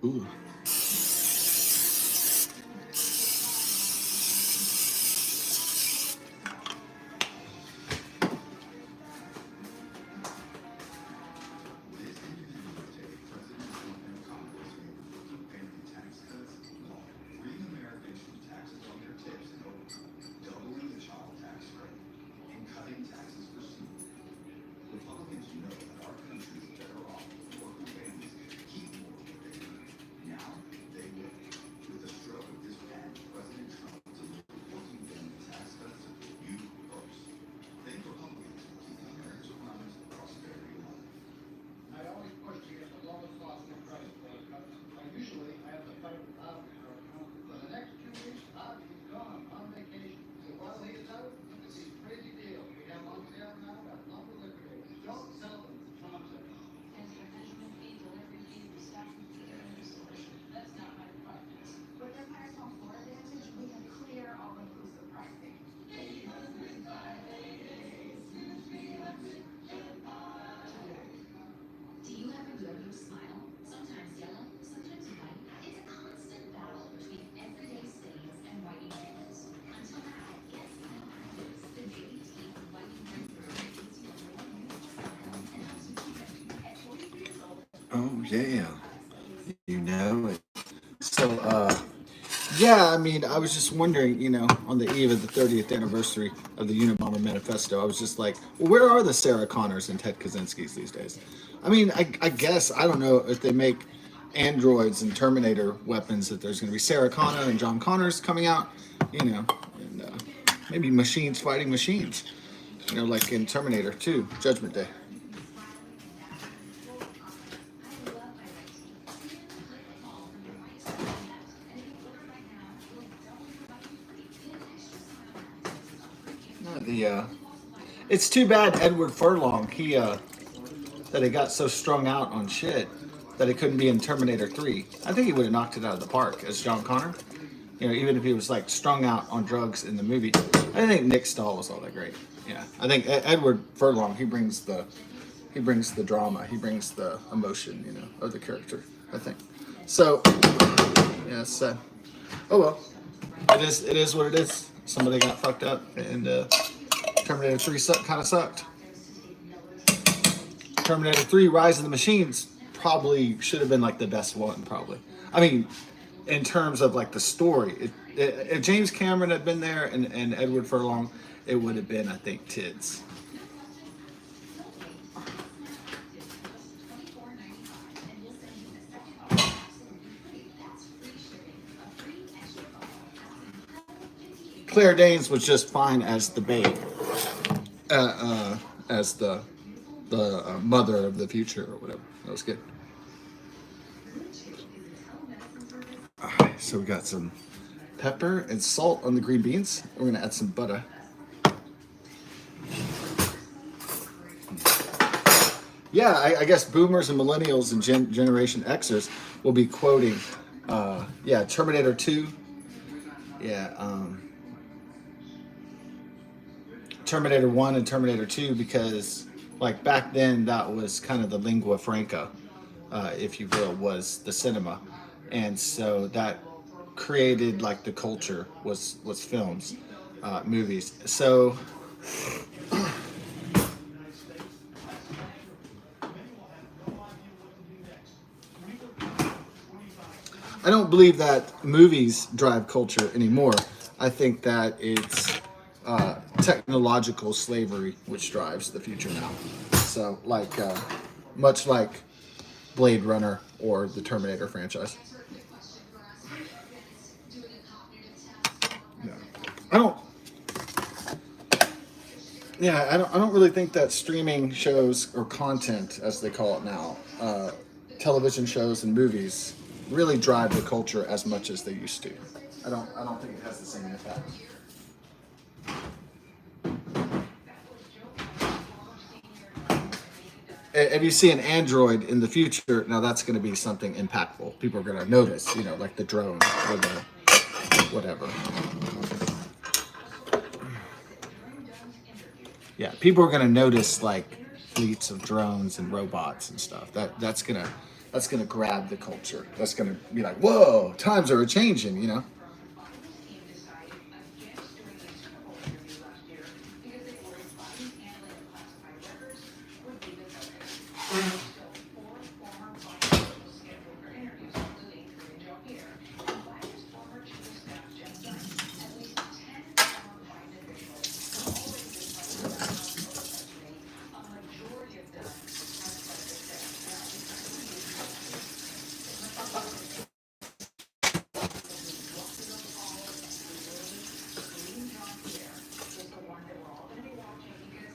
Ooh. Oh yeah, you know it. So yeah, I mean, I was just wondering, on the eve of the 30th anniversary of the Unabomber Manifesto, I was just like, well, where are the Sarah Connors and Ted Kaczynskis these days? I mean, I guess I don't know if they make androids and Terminator weapons that there's going to be Sarah Connor and John Connors coming out, and maybe machines fighting machines, like in Terminator 2, Judgment Day. The It's too bad Edward Furlong that he got so strung out on shit that he couldn't be in Terminator 3. I think he would have knocked it out of the park as John Connor. Even if he was like strung out on drugs in the movie. I didn't think Nick Stahl was all that great. Yeah, I think Edward Furlong he brings the drama, he brings the emotion, of the character. I think. So, yes. Oh well, it is what it is. Somebody got fucked up, and Terminator 3 kind of sucked. Terminator 3 Rise of the Machines probably should have been like the best one, probably. I mean, in terms of like the story, if James Cameron had been there and Edward Furlong, it would have been, I think, tits. Claire Danes was just fine as the babe, as the mother of the future or whatever. That was good. All right, so we got some pepper and salt on the green beans. We're gonna add some butter. Yeah, I guess boomers and millennials and Generation Xers will be quoting, Terminator 2. Yeah, Terminator 1 and Terminator 2 because, like, back then that was kind of the lingua franca, if you will, was the cinema. And so that created, like, the culture was films, movies. So I don't believe that movies drive culture anymore. I think that it's technological slavery which drives the future now. So, like, much like Blade Runner or the Terminator franchise. Yeah. I don't. Yeah, I don't really think that streaming shows or content, as they call it now, television shows and movies, really drive the culture as much as they used to. I don't think it has the same impact. If you see an android in the future, now that's going to be something impactful. People are going to notice, like the drone or the whatever. Yeah, people are going to notice like fleets of drones and robots and stuff. That's going to That's going to grab the culture. That's going to be like, whoa, times are changing, you know?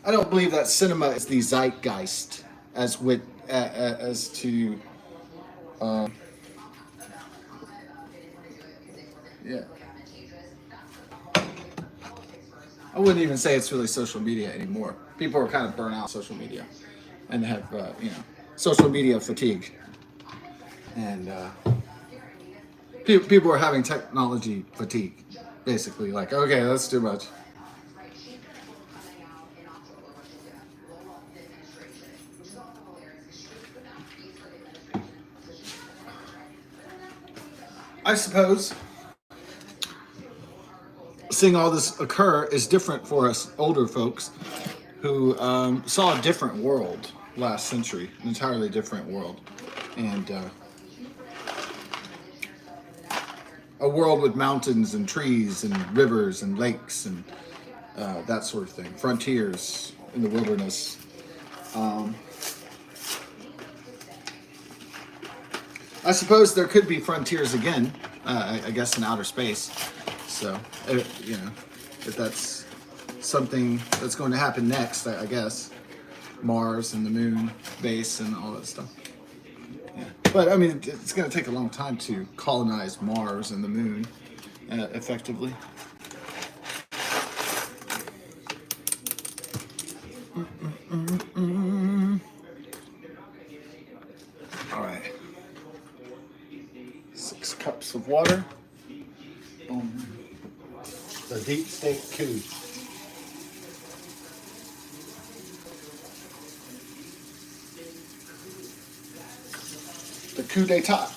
I don't believe that cinema is the zeitgeist as to yeah. I wouldn't even say it's really social media anymore. People are kind of burnt out social media, and have social media fatigue, and people are having technology fatigue. Basically, like, okay, that's too much. I suppose seeing all this occur is different for us older folks who saw a different world last century, an entirely different world, and a world with mountains and trees and rivers and lakes and that sort of thing, frontiers in the wilderness. I suppose there could be frontiers again, I guess in outer space. So, if that's something that's going to happen next, I guess. Mars and the moon base and all that stuff. Yeah. But, I mean, it's going to take a long time to colonize Mars and the moon effectively. All right. 6 cups of water. Boom. The deep state coup. The coup d'etat.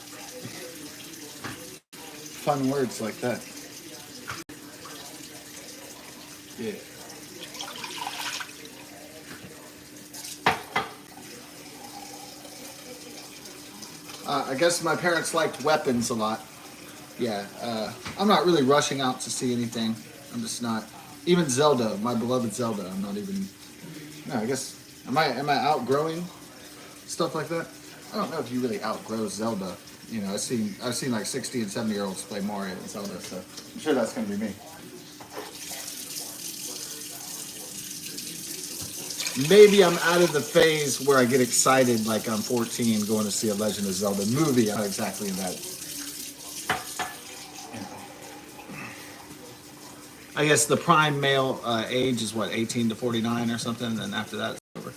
Fun words like that. Yeah. I guess my parents liked weapons a lot. Yeah, I'm not really rushing out to see anything. I'm just not. Even Zelda, my beloved Zelda, I'm not even. No, I guess am I outgrowing stuff like that? I don't know if you really outgrow Zelda. You know, I've seen like 60 and 70-year-olds play Mario and Zelda, so I'm sure that's gonna be me. Maybe I'm out of the phase where I get excited like I'm 14 going to see a Legend of Zelda movie. I'm not exactly in that. I guess the prime male age is what, 18 to 49 or something, and then after that it's over.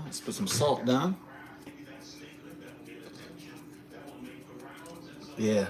Let's put some salt down. Yeah.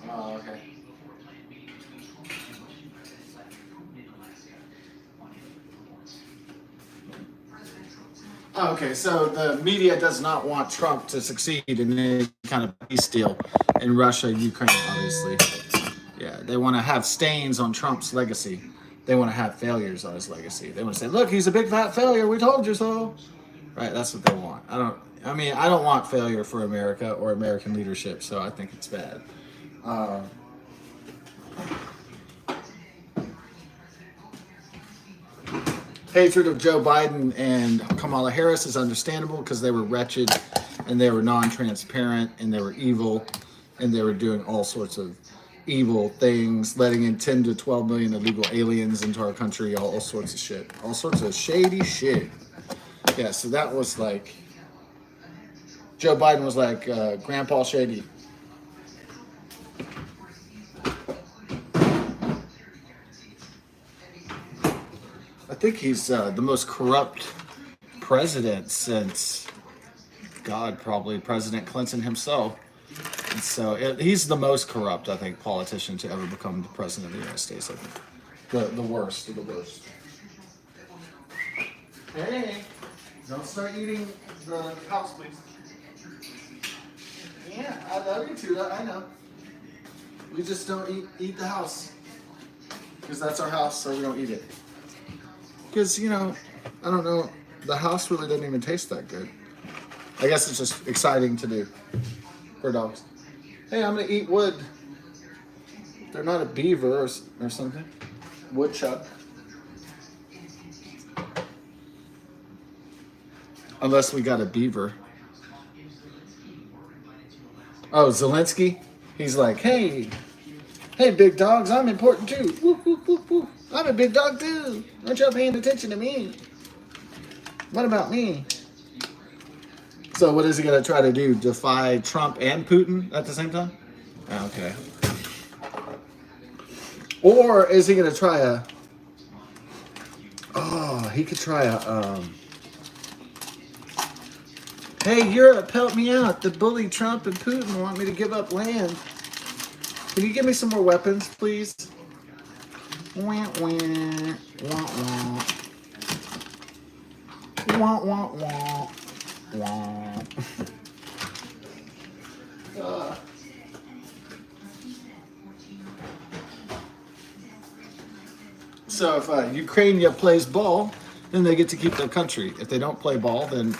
Oh, okay. Oh, okay, so the media does not want Trump to succeed in any kind of peace deal in Russia, Ukraine, obviously. Yeah, they want to have stains on Trump's legacy. They want to have failures on his legacy. They want to say, "Look, he's a big fat failure. We told you so." Right? That's what they want. I don't want failure for America or American leadership. So I think it's bad. Uh, Hatred of Joe Biden and Kamala Harris is understandable because they were wretched and they were non-transparent and they were evil and they were doing all sorts of evil things, letting in 10 to 12 million illegal aliens into our country, all sorts of shit, all sorts of shady shit. Yeah, so that was like, Joe Biden was like Grandpa Shady. I think he's the most corrupt president since, God, probably President Clinton himself. And so he's the most corrupt, I think, politician to ever become the president of the United States. I think the worst of the worst. Hey, don't start eating the house, please. Yeah, I love you too. I know. We just don't eat the house because that's our house, so we don't eat it. Because I don't know, the house really doesn't even taste that good. I guess it's just exciting to do for dogs. Hey, I'm gonna eat wood. They're not a beaver or something. Woodchuck. Unless we got a beaver. Oh, Zelensky? He's like, hey, big dogs, I'm important too. Woo, woo, woo, woo. I'm a big dog too. Aren't y'all paying attention to me? What about me? So what is he going to try to do? Defy Trump and Putin at the same time? Okay. Or is he going to try he could try hey, Europe, help me out. The bully Trump and Putin want me to give up land. Can you give me some more weapons, please? Wah, wah, wah, wah. Wah, wah, wah. Wah. So if Ukraine plays ball, then they get to keep their country. If they don't play ball, then,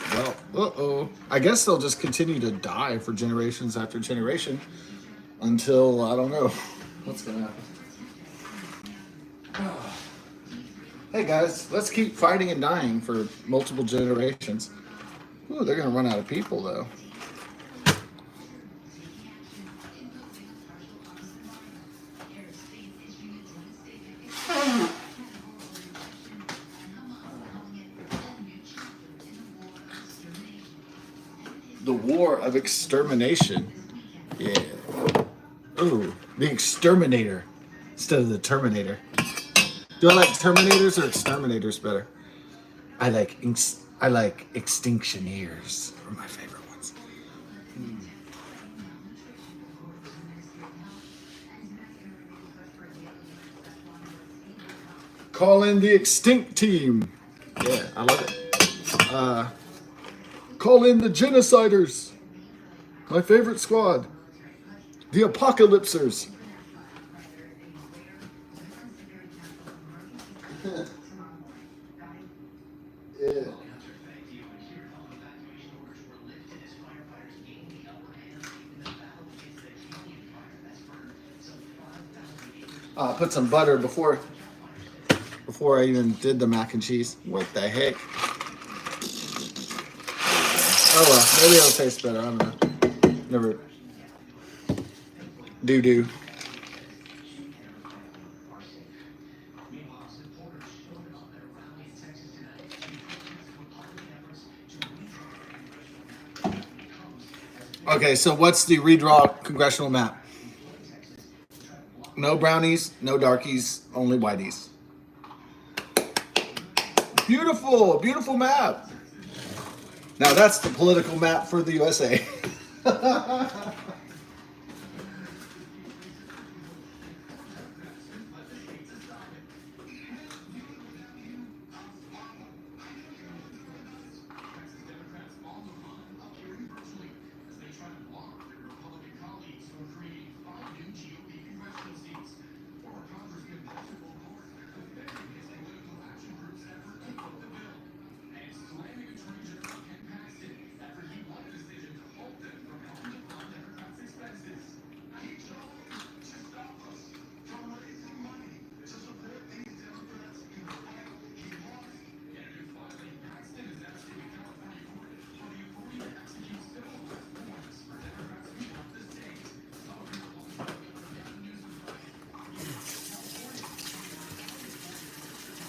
well, I guess they'll just continue to die for generations after generation until, I don't know what's going to happen. Hey guys, let's keep fighting and dying for multiple generations. Ooh, they're going to run out of people though. The war of extermination. Yeah. Ooh, the exterminator instead of the Terminator. Do I like Terminators or exterminators better? I like extinctioneers. Are my favorite ones. Call in the extinct team. Yeah, I love it. Call in the genociders. My favorite squad. The apocalypsers. Yeah. I put some butter before I even did the mac and cheese. What the heck? Oh well, maybe it'll taste better. I don't know. Never. Do. Okay, so what's the redraw congressional map? No brownies, no darkies, only whiteys. Beautiful, beautiful map. Now that's the political map for the USA.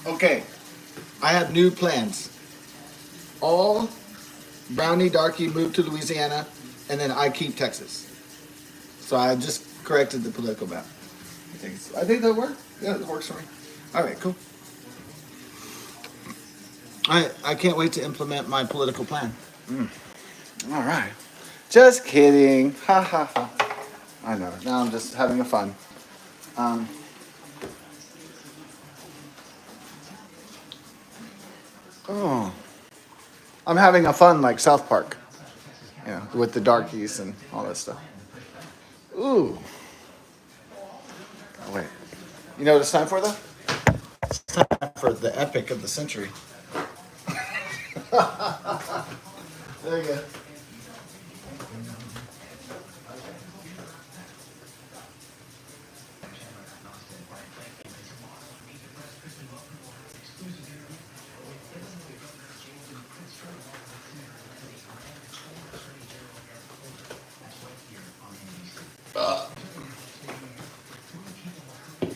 Okay, I have new plans. All Brownie Darky moved to Louisiana, and then I keep Texas. So I just corrected the political map. I think that'll work. Yeah, it works for me. All right, cool. I can't wait to implement my political plan. All right. Just kidding. Ha ha ha. I know. Now I'm just having a fun. Um, oh, I'm having a fun like South Park. Yeah, with the darkies and all that stuff. Ooh. Oh, wait. You know what it's time for though? It's time for the epic of the century. There you go.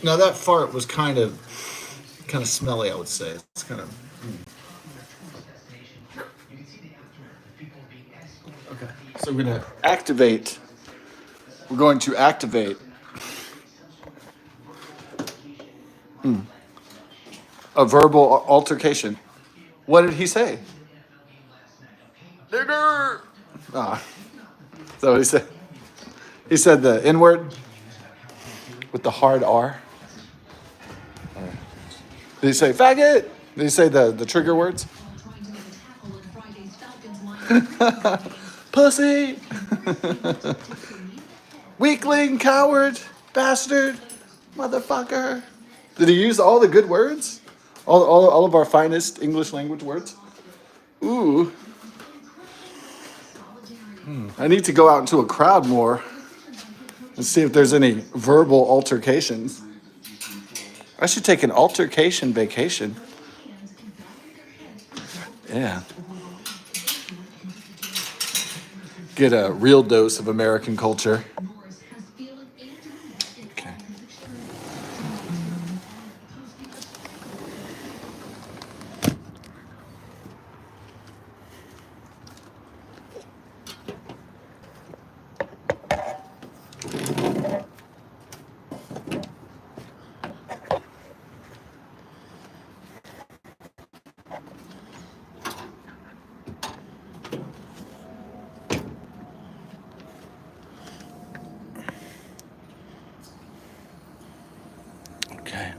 Now that fart was kind of smelly, I would say. It's kind of. Okay. So we're gonna activate. We're going to activate a verbal altercation. What did he say? Nigger. Ah, is that what he said? He said the N word with the hard R. Did he say faggot? Did he say the trigger words? Pussy. Weakling, coward, bastard, motherfucker. Did he use all the good words? All of our finest English language words? Ooh. I need to go out into a crowd more and see if there's any verbal altercations. I should take an altercation vacation. Yeah. Get a real dose of American culture. Okay. Okay.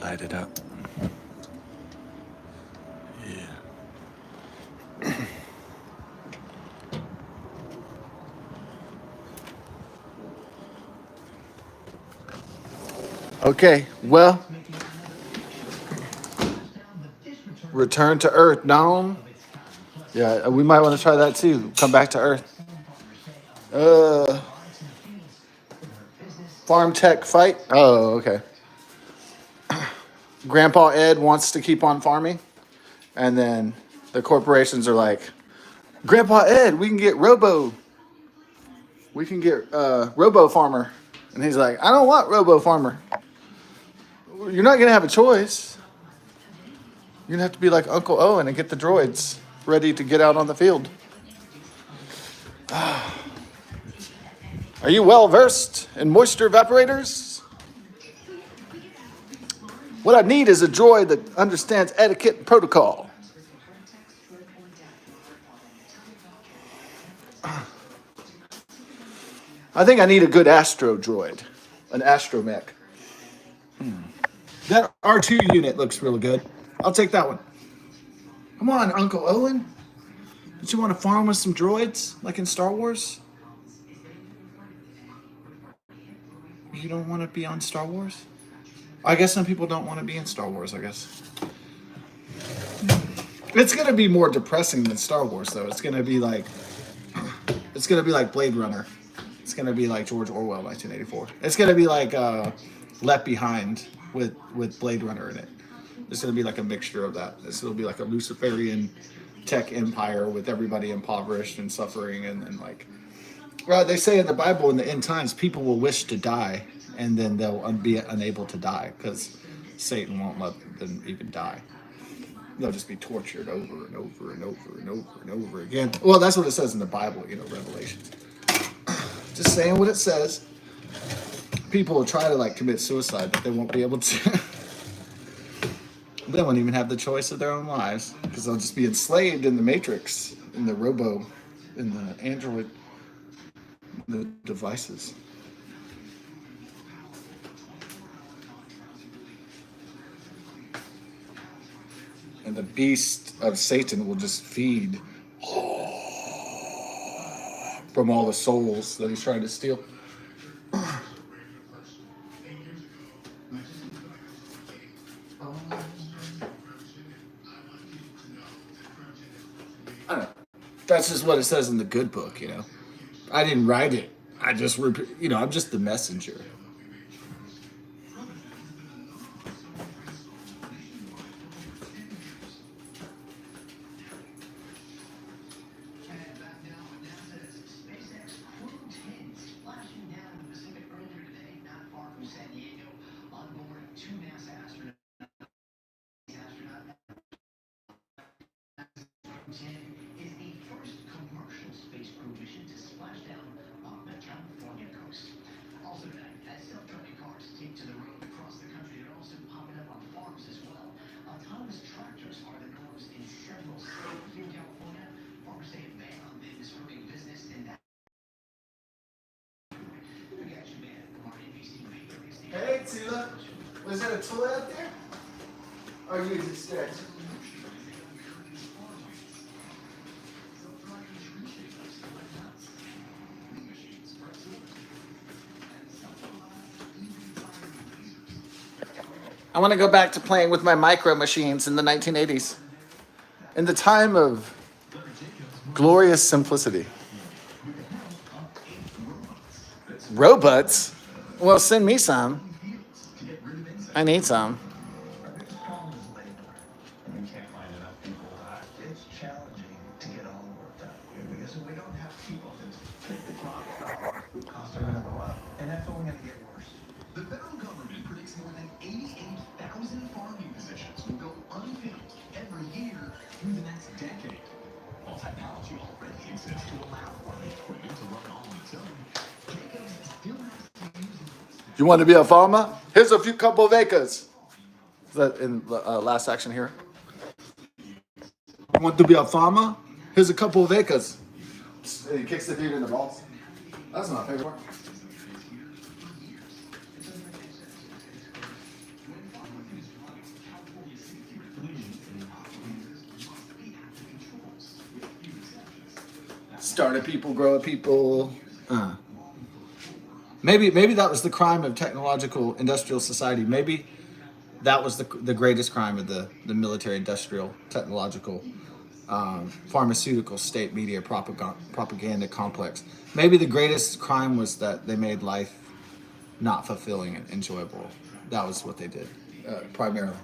Light it up. Yeah. Okay, well, return to Earth, Dome. Yeah, we might want to try that too. Come back to Earth. Farm tech fight. Oh, okay. Grandpa Ed wants to keep on farming, and then the corporations are like, Grandpa Ed, we can get Robo Farmer, and he's like, I don't want Robo Farmer. You're not gonna have a choice. You're gonna have to be like Uncle Owen and get the droids ready to get out on the field. Are you well versed in moisture evaporators? What I need is a droid that understands etiquette and protocol. I think I need a good Astro Droid, an astromech. That R2 unit looks real good. I'll take that one. Come on, Uncle Owen. Don't you want to farm with some droids like in Star Wars? You don't want to be on Star Wars? I guess some people don't want to be in Star Wars, I guess. It's going to be more depressing than Star Wars, though. It's going to be like Blade Runner. It's going to be like George Orwell, 1984. It's going to be like Left Behind with Blade Runner in it. It's going to be like a mixture of that. It's going to be like a Luciferian tech empire with everybody impoverished and suffering and like... Well, they say in the Bible in the end times, people will wish to die and then they'll be unable to die because Satan won't let them even die. They'll just be tortured over and over and over and over and over again. Well, that's what it says in the Bible, Revelation. Just saying what it says. People will try to like commit suicide, but they won't be able to. They won't even have the choice of their own lives because they'll just be enslaved in the Matrix, in the in the Android, the devices. And the beast of Satan will just feed from all the souls that he's trying to steal. I don't know. That's just what it says in the good book, I didn't write it. I just, I'm just the messenger. Hey, Tila. Was there a toy out there? Or are you just scared? I want to go back to playing with my micro machines in the 1980s. In the time of glorious simplicity. Robots? Well, send me some. I need some. You want to be a farmer? Here's a few couple of acres. Is that in the last action here? You want to be a farmer? Here's a couple of acres. He kicks the dude in the balls. That's not favorite part. Start a people, grow a people. Maybe that was the crime of technological industrial society. Maybe that was the greatest crime of the military industrial technological pharmaceutical state media propaganda complex. Maybe the greatest crime was that they made life not fulfilling and enjoyable. That was what they did primarily.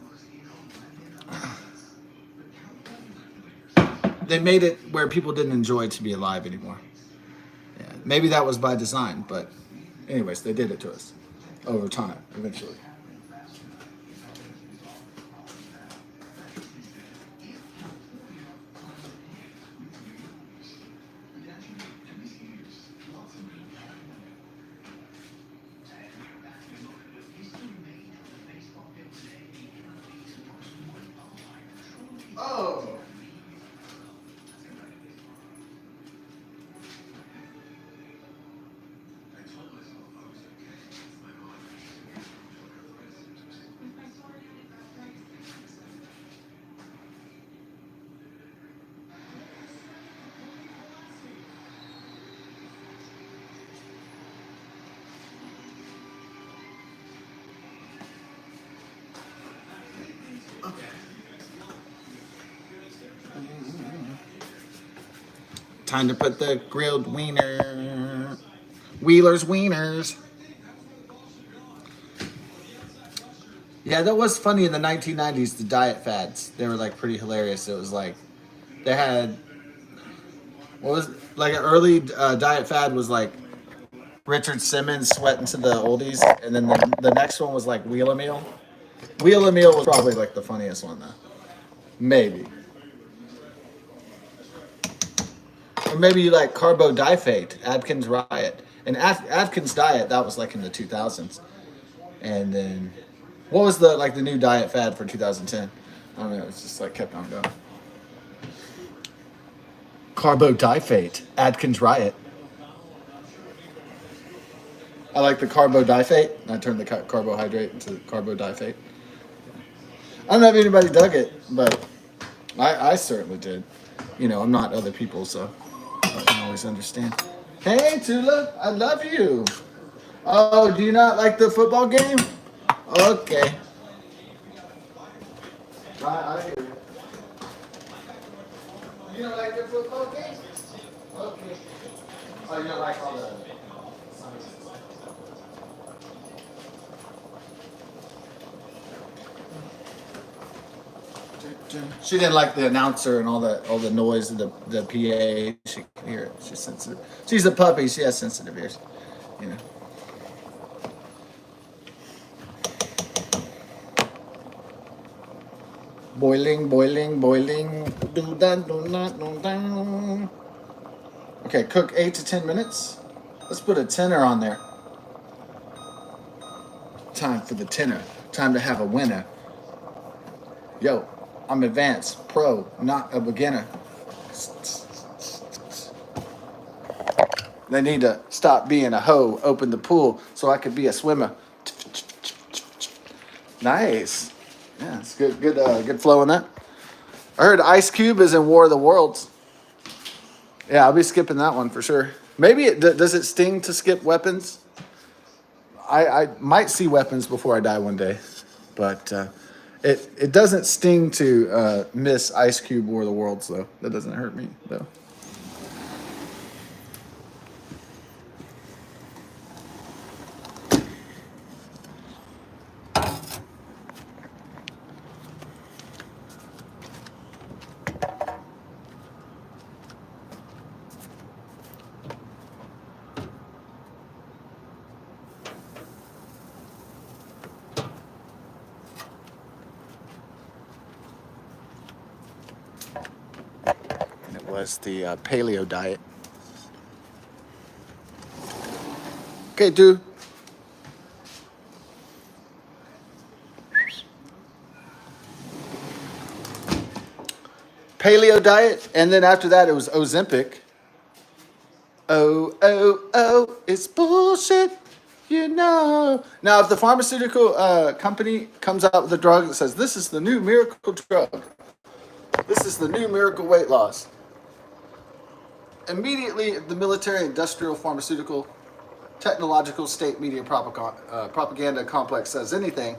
They made it where people didn't enjoy to be alive anymore. Yeah, maybe that was by design, but anyways, they did it to us over time, eventually. Oh. Time to put the grilled Wheeler's wieners. Yeah, that was funny in the 1990s, the diet fads. They were like pretty hilarious. It was like, they had, what was, like an early diet fad was like Richard Simmons sweating to the oldies, and then the next one was like Wheel a Meal. Wheel a Meal was probably like the funniest one though. Maybe. Or maybe you like Carbodiphate, Atkins Riot. And Atkins Diet, that was like in the 2000s. And then, what was the new diet fad for 2010? I don't know, it's just like kept on going. Carbodiphate, Atkins Riot. I like the Carbodiphate. I turned the carbohydrate into Carbodiphate. I don't know if anybody dug it, but I certainly did. You know, I'm not other people, so I can always understand. Hey, Tula, I love you. Oh, do you not like the football game? Okay. I hear you. You don't like the football game? Okay. Oh, you don't like all the signs? She didn't like the announcer and all the noise of the PA. She can hear it. She's sensitive. She's a puppy. She has sensitive ears. You know. Boiling, boiling, boiling. Do that, do not, do that. Okay, cook 8 to 10 minutes. Let's put a tenner on there. Time for the tenner. Time to have a winner. Yo, I'm advanced, pro, not a beginner. They need to stop being a hoe, open the pool so I could be a swimmer. Nice. Yeah, it's good flow in that. I heard Ice Cube is in War of the Worlds. Yeah, I'll be skipping that one for sure. Maybe does it sting to skip weapons? I might see weapons before I die one day, but it doesn't sting to miss Ice Cube War of the Worlds though. That doesn't hurt me though. Was the paleo diet. Okay, dude. Paleo diet, and then after that it was Ozempic. Oh, it's bullshit, you know. Now, if the pharmaceutical company comes out with a drug that says this is the new miracle drug, this is the new miracle weight loss, immediately the military, industrial, pharmaceutical, technological, state media propaganda complex says anything,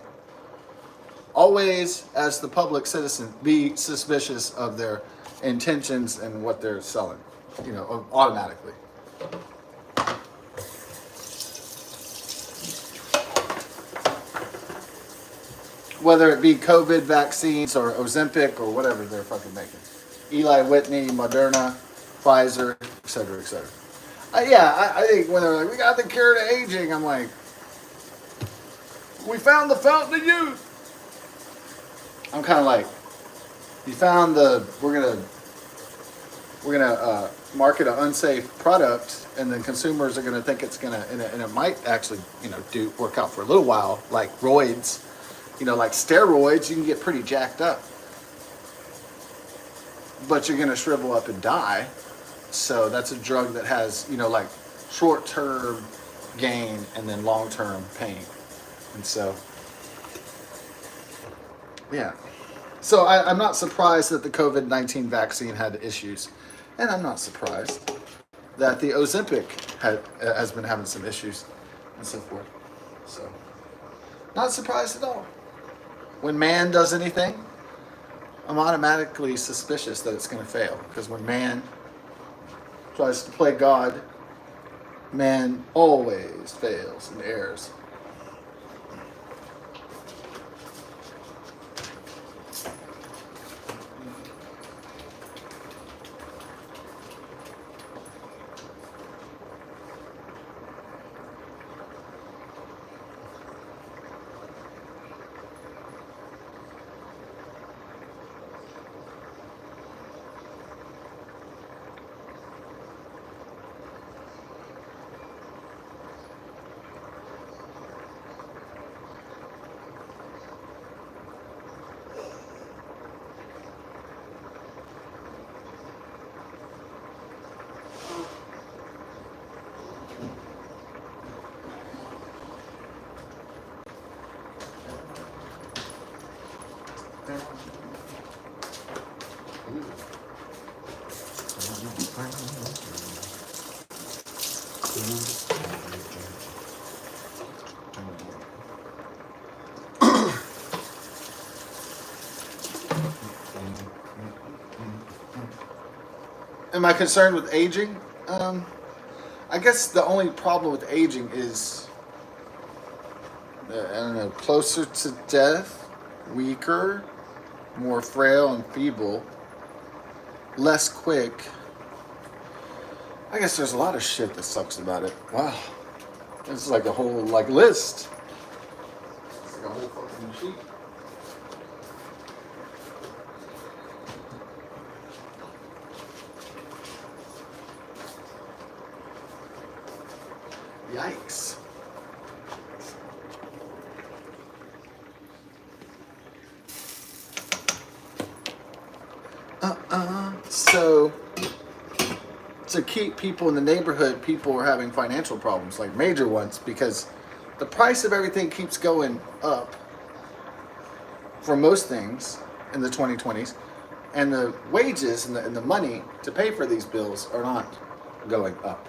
always, as the public citizen, be suspicious of their intentions and what they're selling, you know, automatically. Whether it be COVID vaccines or Ozempic or whatever they're fucking making. Eli Whitney, Moderna, Pfizer, et cetera, et cetera. I think when they're like, we got the cure to aging, I'm like, we found the fountain of youth. I'm kind of like, you found we're gonna market an unsafe product, and then consumers are gonna think it's gonna, and it might actually, you know, work out for a little while, like roids, you know, like steroids, you can get pretty jacked up, but you're gonna shrivel up and die. So that's a drug that has, you know, like short-term gain and then long-term pain. And so, yeah. So I'm not surprised that the COVID-19 vaccine had issues. And I'm not surprised that the Ozempic has been having some issues and so forth. So, not surprised at all. When man does anything, I'm automatically suspicious that it's going to fail. Because when man tries to play God, man always fails and errs. Am I concerned with aging? I guess the only problem with aging is, I don't know, closer to death, weaker, more frail and feeble, less quick. I guess there's a lot of shit that sucks about it. Wow. It's like a whole list. It's like a whole fucking sheet. Yikes. So, to keep people in the neighborhood, people are having financial problems, like major ones, because the price of everything keeps going up for most things in the 2020s, and the wages and the money to pay for these bills are not going up.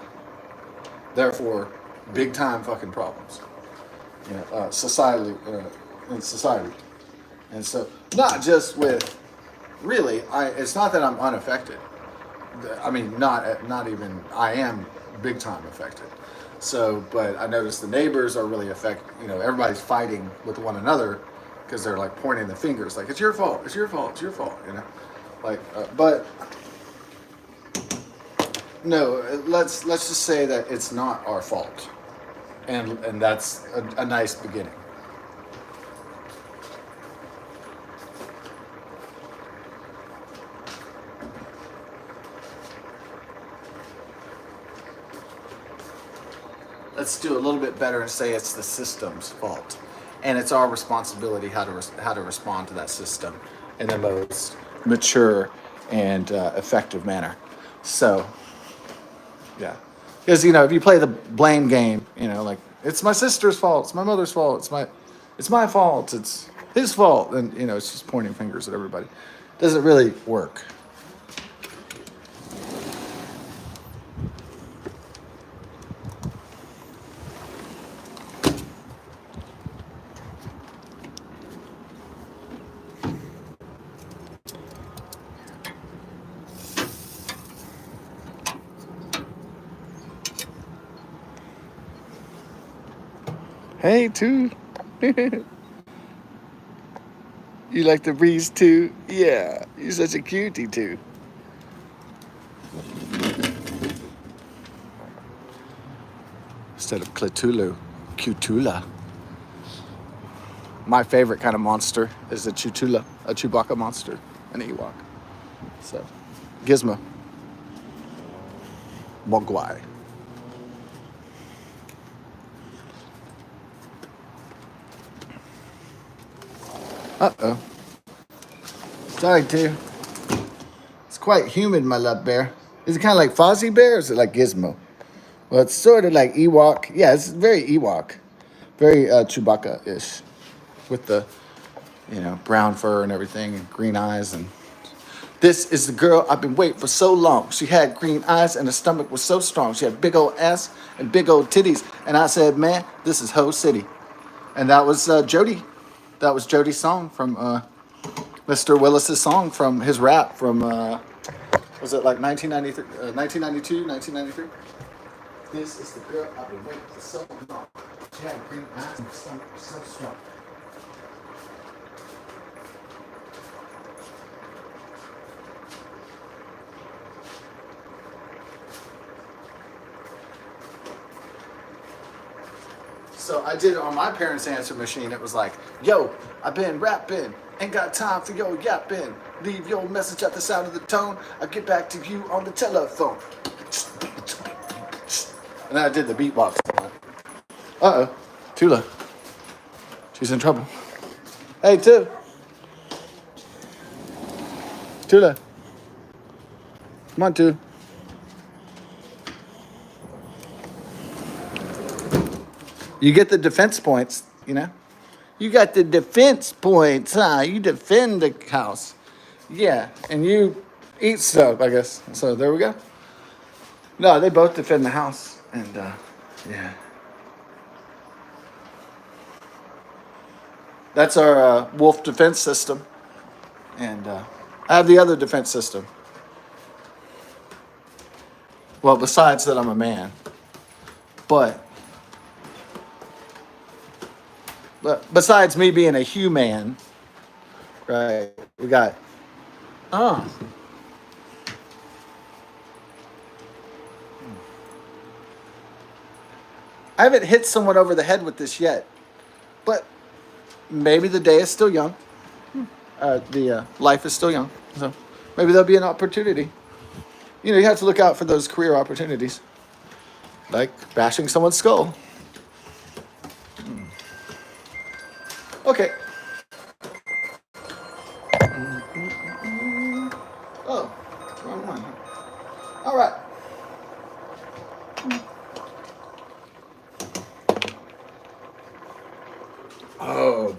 Therefore, big time fucking problems, society, in society. And so, not just with, really, it's not that I'm unaffected. I mean, not even, I am big time affected. So, but I noticed the neighbors are really affected, everybody's fighting with one another because they're like pointing the fingers, like, it's your fault, it's your fault, it's your fault, but no, let's just say that it's not our fault. And that's a nice beginning. Let's do a little bit better and say it's the system's fault, and it's our responsibility how to respond to that system in the most mature and effective manner. So, yeah, because if you play the blame game, like, it's my sister's fault, it's my mother's fault, it's my fault, it's his fault, and it's just pointing fingers at everybody. Doesn't really work. Hey, too. You like the breeze, too? Yeah, you're such a cutie, too. Instead of Cthulhu. My favorite kind of monster is a Chewbacca monster, an Ewok. So, Gizmo. Mogwai. Uh-oh. Sorry, too. It's quite humid, my love bear. Is it kind of like Fozzie Bear, or is it like Gizmo? Well, it's sort of like Ewok. Yeah, it's very Ewok. Very Chewbacca-ish. With the, brown fur and everything, and green eyes. And this is the girl I've been waiting for so long. She had green eyes, and her stomach was so strong. She had big old ass and big old titties. And I said, man, this is Ho City. And that was Jody. That was Jody's song from Mr. Willis's song from his rap from, was it like 1993, 1992, 1993? This is the girl I've been waiting for so long. She had green eyes and stomach was so strong. So I did it on my parents' answer machine. It was like, yo, I've been rapping, ain't got time for your yapping. Leave your message at the sound of the tone. I'll get back to you on the telephone. And then I did the beatbox. Uh-oh, Tula. She's in trouble. Hey, Tula. Come on, Tula. You get the defense points, You got the defense points, huh? You defend the house. Yeah, and you eat stuff, I guess. So there we go. No, they both defend the house. And yeah, that's our wolf defense system. And I have the other defense system. Well, besides that, I'm a man. But besides me being a human, right? We got. Oh. I haven't hit someone over the head with this yet, but maybe the day is still young. The life is still young, so maybe there'll be an opportunity. You know, you have to look out for those career opportunities, like bashing someone's skull. Okay. Oh, wrong one. All right. Oh,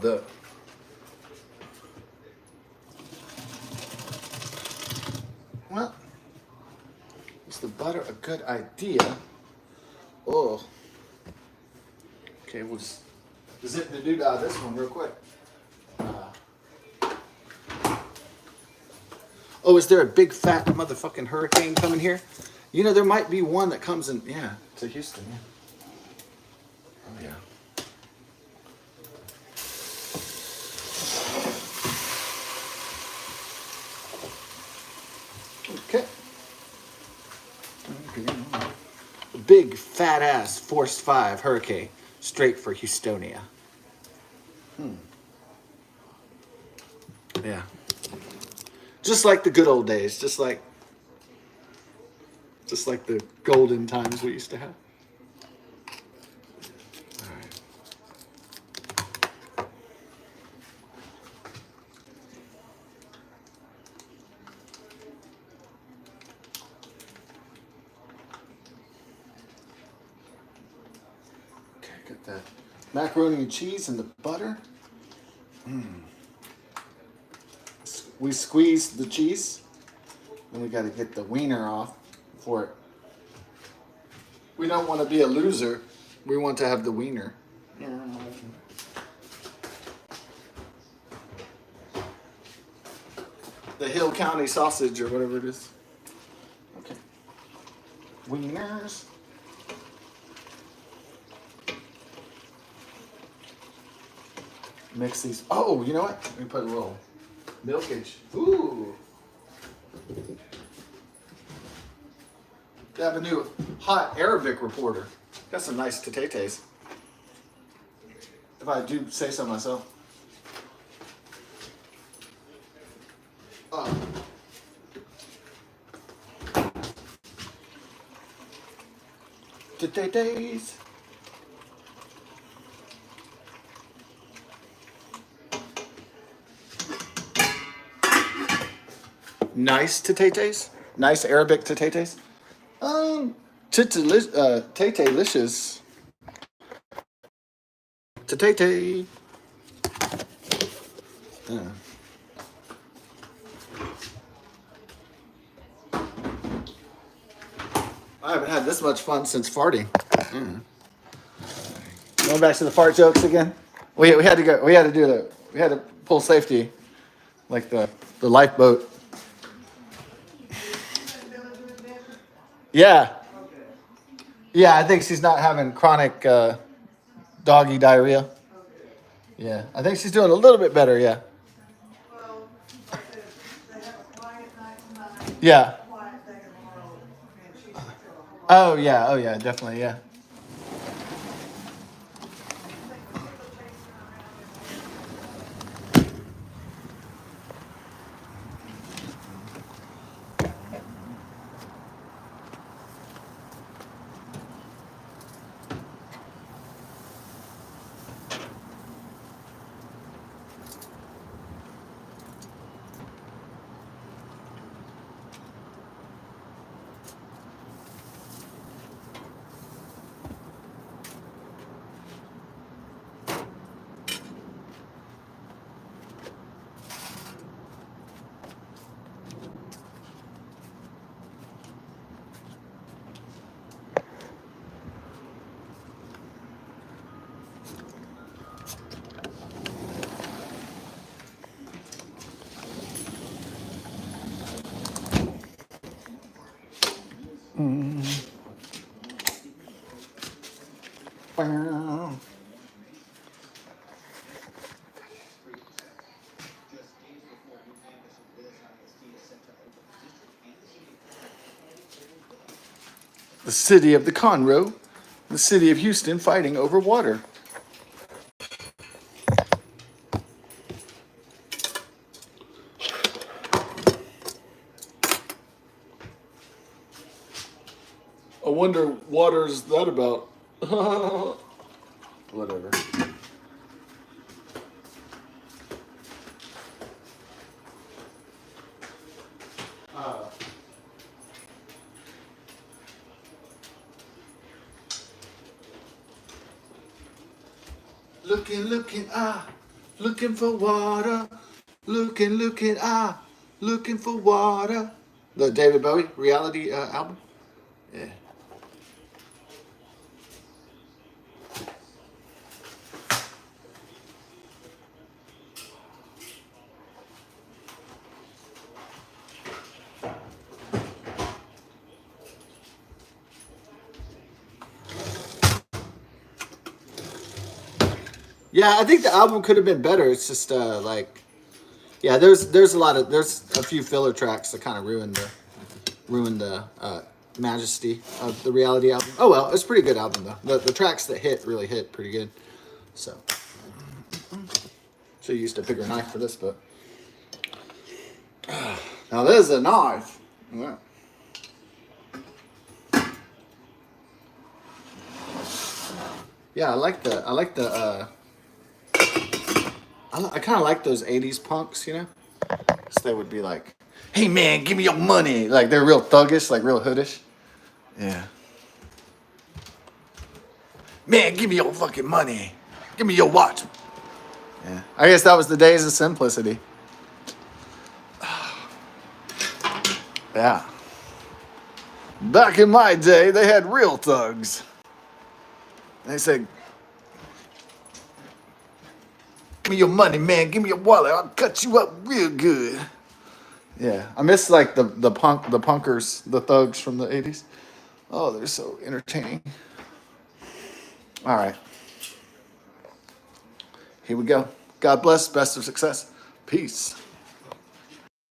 well, is the butter a good idea? Oh. Okay, we'll just zip the dude out of this one real quick. Oh, is there a big fat motherfucking hurricane coming here? You know, there might be one that comes in, yeah, to Houston, yeah. Oh, yeah. Okay. A big fat ass Force 5 hurricane straight for Houstonia. Yeah. Just like the good old days, just like the golden times we used to have. All right. Okay, got that macaroni and cheese and the butter. We squeeze the cheese, and we got to get the wiener off for it. We don't want to be a loser. We want to have the wiener. The Hill County sausage or whatever it is. Okay. Wieners. Mix these. Oh, you know what? Let me put a little milkage. Ooh. They have a new hot Arabic reporter. Got some nice tatates. If I do say so myself. Tatates. Nice tatates. Nice Arabic tatates. Tate-licious. Tatate. I haven't had this much fun since farting. Going back to the fart jokes again. We had to go. We had to pull safety, like the lifeboat. Yeah. Yeah, I think she's not having chronic doggy diarrhea. Yeah, I think she's doing a little bit better. Yeah. Yeah. Oh yeah. Oh yeah. Definitely. Yeah. The city of the Conroe, the city of Houston fighting over water. I wonder what is that about? Whatever. Looking for water. Looking, looking for water. The David Bowie reality album? Yeah. Yeah, I think the album could have been better. It's just like, yeah, there's a few filler tracks that kind of ruined the majesty of the reality album. Oh well, it's a pretty good album though. The tracks that really hit pretty good. So, should have used a bigger knife for this, but now there's a knife. Yeah. Yeah, I kind of like those 80s punks, you know? So they would be like, hey man, give me your money. Like they're real thuggish, like real hoodish. Yeah. Man, give me your fucking money. Give me your watch. Yeah. I guess that was the days of simplicity. Yeah. Back in my day, they had real thugs. They said, give me your money, man. Give me your wallet. I'll cut you up real good. Yeah, I miss like the punkers, the thugs from the 80s. Oh, they're so entertaining. All right. Here we go. God bless. Best of success. Peace.